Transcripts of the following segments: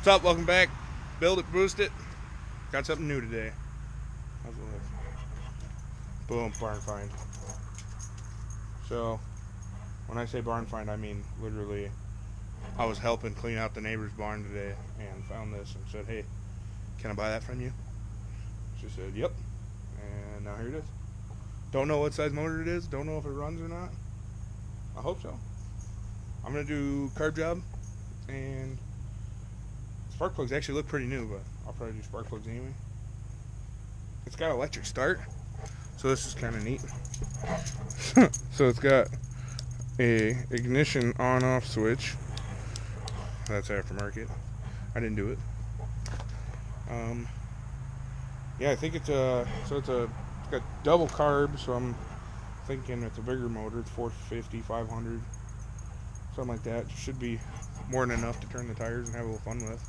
What's up? Welcome back. Build it, boost it. Got something new today. How's it look? Boom, barn find. So, when I say barn find, I mean literally, I was helping clean out the neighbor's barn today and found this and said, hey, can I buy that from you? She said, yep. And now here it is. Don't know what size motor it is. Don't know if it runs or not. I hope so. I'm going to do carb job, and spark plugs actually look pretty new, but I'll probably do spark plugs anyway. It's got electric start, so this is kind of neat. So it's got a ignition on-off switch. That's aftermarket. I didn't do it. Yeah, I think it's got double carb, so I'm thinking it's a bigger motor. It's 450, 500, something like that. Should be more than enough to turn the tires and have a little fun with.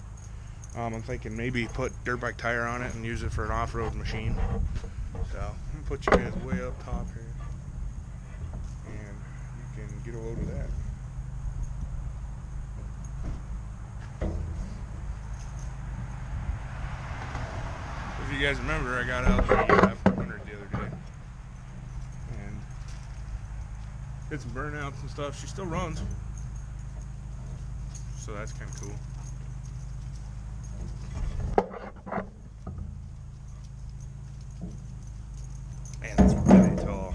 I'm thinking maybe put dirt bike tire on it and use it for an off-road machine. So I'm gonna put you guys way up top here, and you can get a load of that. If you guys remember, I got out the 500 the other day, and did some burnouts and stuff. She still runs, so that's kind of cool. Man, that's really tall.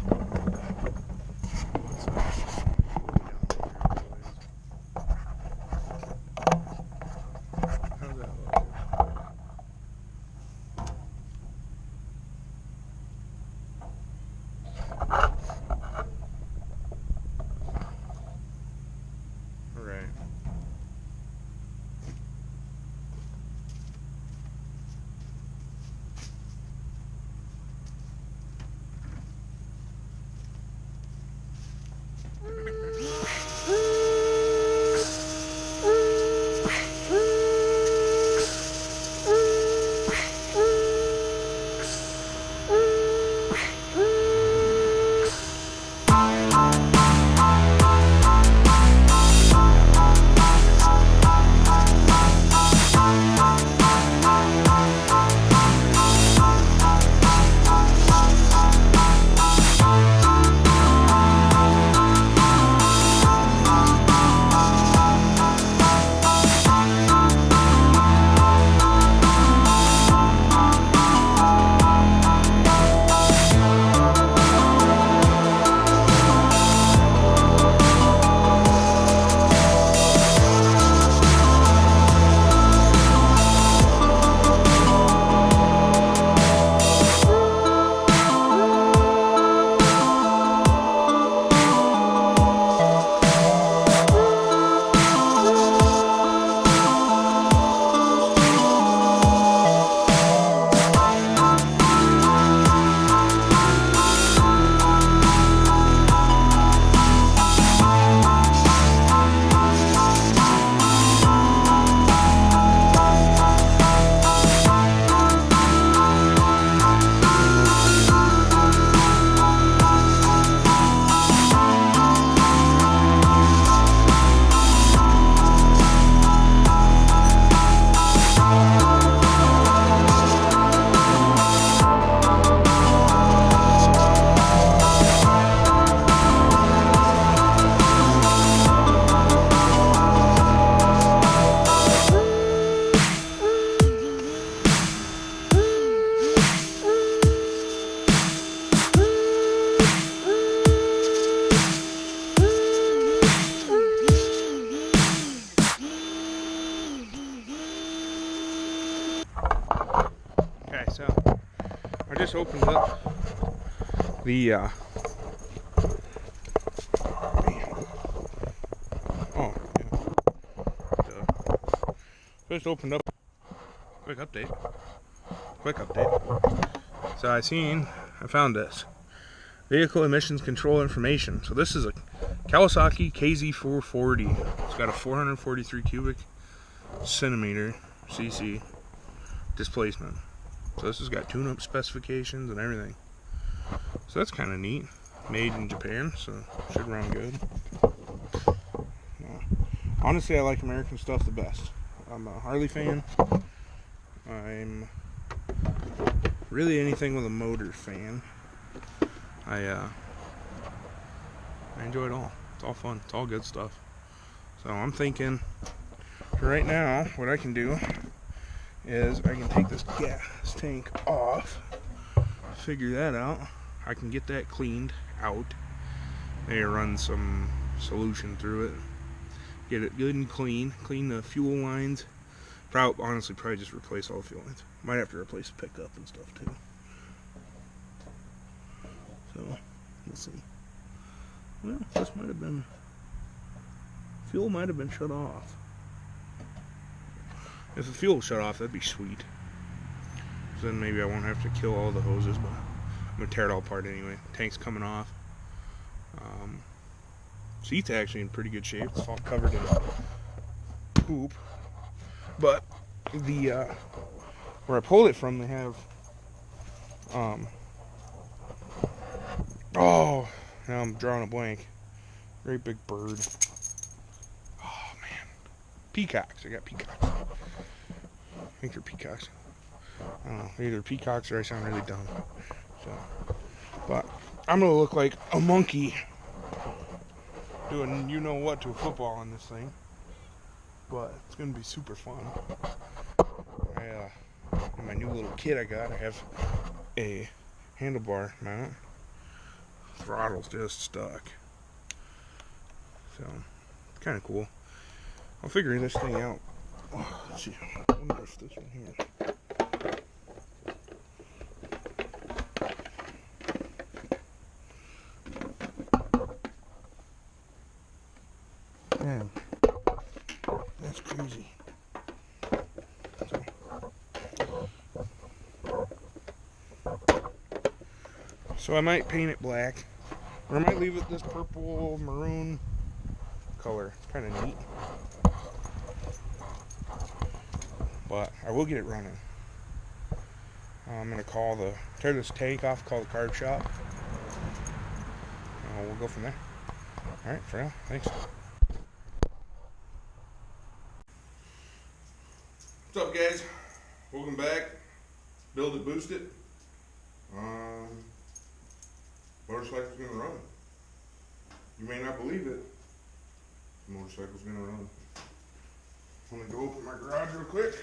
How's that look? Right. Okay, so I just opened up the just opened up. Quick update. So I found this vehicle emissions control information. So this is a Kawasaki KZ440. It's got a 443 cubic centimeter cc displacement. So this has got tune-up specifications and everything. So that's kind of neat. Made in Japan, so should run good. Honestly, I like American stuff the best. I'm a Harley fan. I'm really anything with a motor fan. I enjoy it all. It's all fun. It's all good stuff. So I'm thinking right now what I can do is I can take this gas tank off, figure that out. I can get that cleaned out. Maybe run some solution through it. Get it good and clean. Clean the fuel lines. Honestly, probably just replace all the fuel lines. Might have to replace the pickup and stuff too. So, we'll see. Well, this might have been... Fuel might have been shut off. If the fuel shut off, that'd be sweet. So then maybe I won't have to kill all the hoses, but I'm going to tear it all apart anyway. Tank's coming off. Seat's actually in pretty good shape. It's all covered in poop. But the where I pulled it from, they have oh, now I'm drawing a blank. Great big bird. Oh man, peacocks. I got peacocks. I think they're peacocks. I don't know. Either peacocks or I sound really dumb. So, but I'm gonna look like a monkey doing you know what to a football on this thing. But it's gonna be super fun. In my new little kit I got, I have a handlebar mount. Throttle's just stuck. So, it's kind of cool. I'll figure this thing out. Oh, let's see. I wonder if this one here. Man, that's crazy. So I might paint it black, or I might leave it this purple maroon color. It's kind of neat. But I will get it running. I'm gonna tear this tank off, call the carb shop. We'll go from there. All right, for now, thanks. What's up, guys? Welcome back. Build it, boost it. Motorcycle's gonna run. You may not believe it. The motorcycle's gonna run. I'm gonna go open my garage real quick.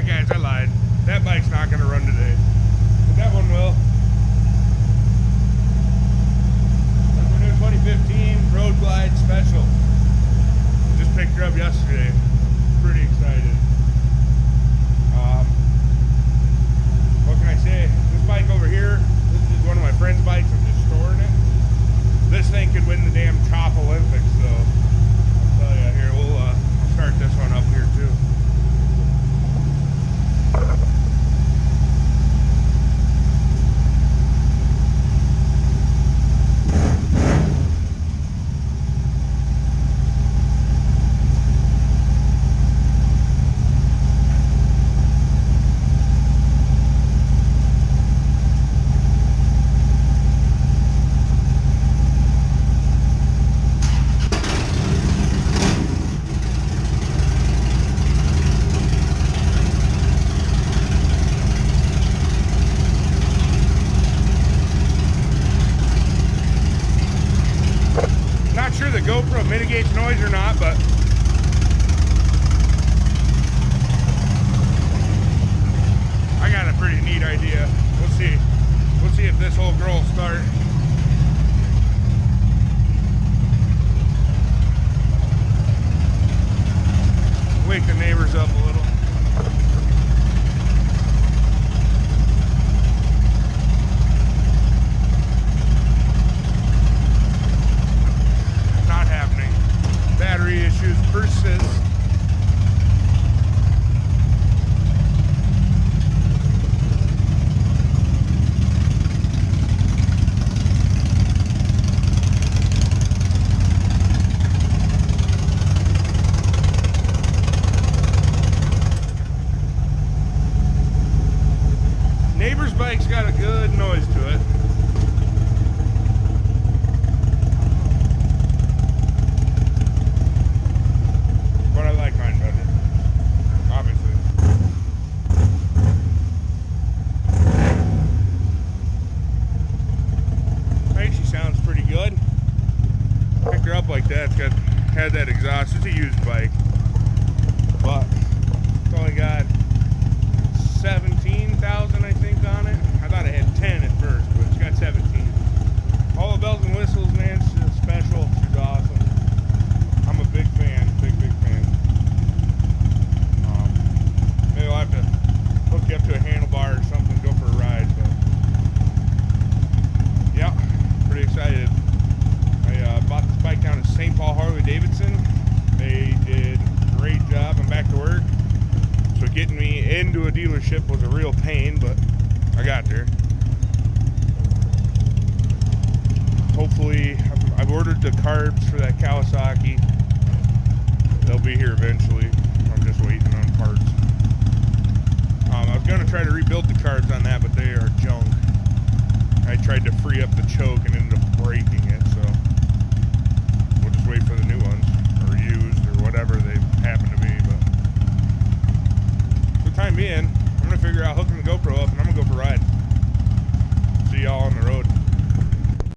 Guys, I lied. That bike's not going to run today. But that one will. That's our new 2015 Road Glide Special. Just picked her up yesterday. Pretty excited. What can I say? This bike over here, this is one of my friend's bikes. I'm just storing it. This thing could win the damn Top Olympics, so I'll tell you. Here, we'll start this one up here too. Sure the GoPro mitigates noise or not, but I got a pretty neat idea. We'll see. We'll see if this whole girl will start. Wake the neighbors up a little. Neighbor's bike's got a good noise to it. But I like mine better, obviously. I think she sounds pretty good. Picked her up like that. Had that exhaust. It's a used bike, but it's only got 17,000, I think, on it. I thought it had 10 at first, but it's got 17. All the bells and whistles, man. She's special. She's awesome. I'm a big fan. Big fan. Maybe I'll have to hook you up to a handlebar or something, go for a ride. But yeah, pretty excited. I bought this bike down at St. Paul Harley Davidson. They did a great job. I'm back to work. So getting me into a dealership was a real pain, but I got there. Hopefully, I've ordered the carbs for that Kawasaki. They'll be here eventually. I'm just waiting on parts. I was going to try to rebuild the carbs on that, but they are junk. I tried to free up the choke and ended up breaking it, so we'll just wait for the new ones, or used, or whatever they happen to be. But for the time being, I'm going to figure out hooking the GoPro